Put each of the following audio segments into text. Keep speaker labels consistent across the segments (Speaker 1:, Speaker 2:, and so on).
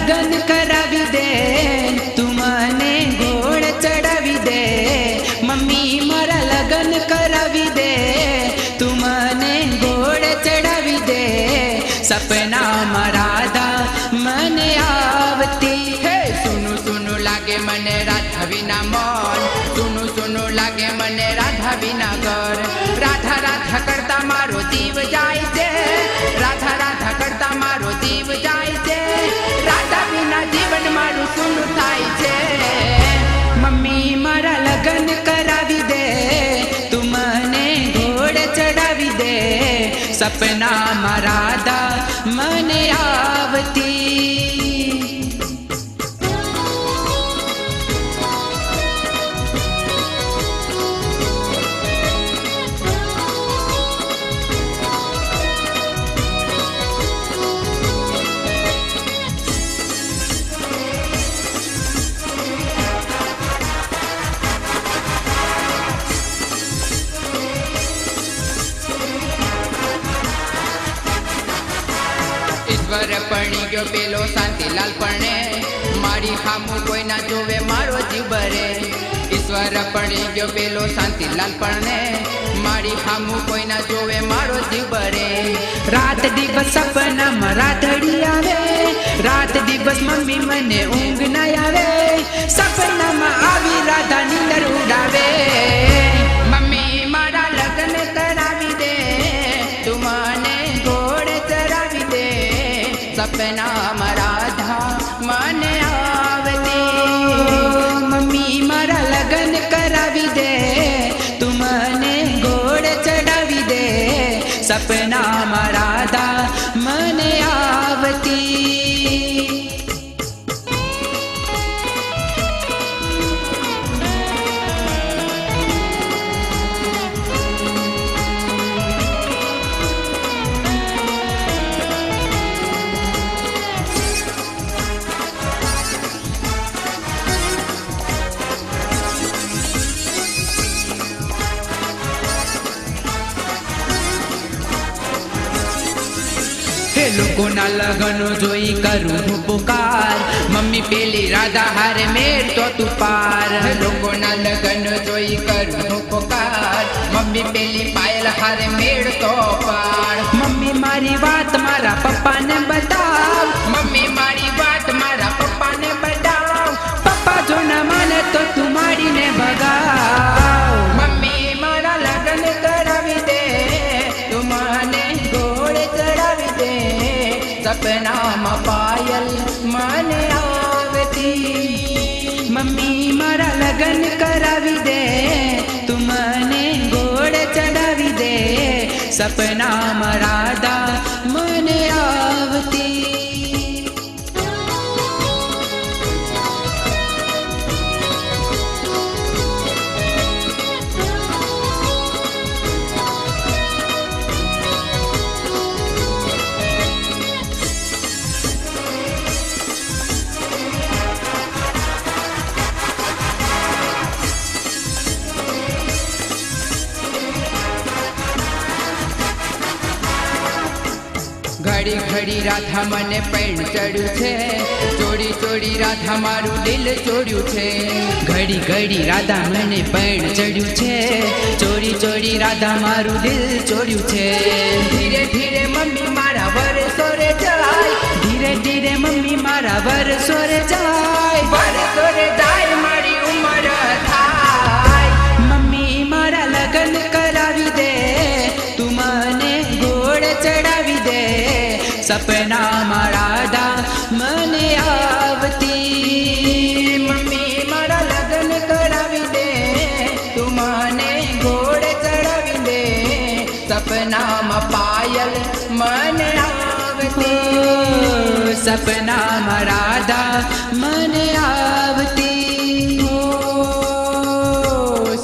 Speaker 1: લગન કરાવી દે, તું મને ઘોડ ચડાવી દે. મમ્મી મારા લગન કરાવી દે, તું મને ઘોડ ચડાવી દે. સપનામાં રાધા મને આવતી. હે સુનું સુનું લાગે મને રાધા વિના મન, સુનું સુનું લાગે મને રાધા વિના ઘર. રાધા રાધા કરતા મારો જીવ જાય છે, રાધા રાધા કરતા મારો જીવ જાય છે. રાધા વિના જીવન મારું સુનું થાય છે. મમ્મી મારા લગન કરાવી દે, તું મને ઘોડ ચડાવી દે. સપનામાં રાધા મને આવતી. ઈશ્વર પરણી ગયો પેલો શાંતિલાલ પરણે, મારી હામું કોઈ ના જોવે મારો જીવ બરે. ઈશ્વર પરણી ગયો પેલો શાંતિલાલ પરણે, મારી હામું કોઈ ના જોવે મારો જીવ બરે. રાત દિવસ સપનામાં રાધડી આવે, રાત દિવસ મમ્મી મને ઊંઘ ના આવે. સપનામાં આવી રાધા નીંદર ઉડાવે. મમ્મી મારા લગ્ન કરાવી દે, તું મને ઘોડ ચરાવી દે. સપનામાં રાધા મને આવતી. મમ્મી મારા લગન કરાવી દે, તું મને ઘોડ ચડાવી દે. સપનામાં રાધા મને આવતી. લોકોના લગનો જોઈ કરું હું પુકાર, મમ્મી પેલી રાધા હારે મેર તો તું પાર. લોકોના લગનો જોઈ કરું હું પુકાર, મમ્મી પેલી પાયલ હારે મેળ તો પાર. મમ્મી મારી વાત મારા પપ્પાને બતાવ, મમ્મી મારી વાત મારા પપ્પાને બતાવ. પપ્પા જો ના માને તો તું મારીને ભગાવ. મમ્મી મારા લગન કરાવી દે, તું મને ઘોડ ચડાવી દે. સપનામાં પાયલ મને આવતી. મમ્મી મારા લગન કરાવી દે, તું મને ઘોડ ચડાવી દે. સપનામાં રાધા મને આવતી. ઘડી ઘડી રાધા મને પૈણ ચડ્યું છે, ચોરી ચોરી રાધા મારું દિલ ચોર્યું છે. ઘડી ઘડી રાધા મને પૈણ ચડ્યું છે, ચોરી ચોરી રાધા મારું દિલ ચોર્યું છે. ધીરે ધીરે મમ્મી મારા વરસો રે જાય, ધીરે ધીરે મમ્મી મારા વરસો રે જાય. વરસો રે જાય મારી ઉંમર થાય. મમ્મી મારા લગન કરાવી દે, તું મને ઘોડ ચડાવી દે. સપનામાં રાધા મને આવતી. મમ્મી મારા લગન કરાવી દે, તું મને ઘોડ ચડાવી દે. સપનામાં પાયલ મને આવતી. સપનામાં રાધા મને આવતી.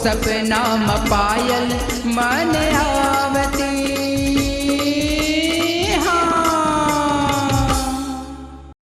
Speaker 1: સપનામાં પાયલ મને આવતી.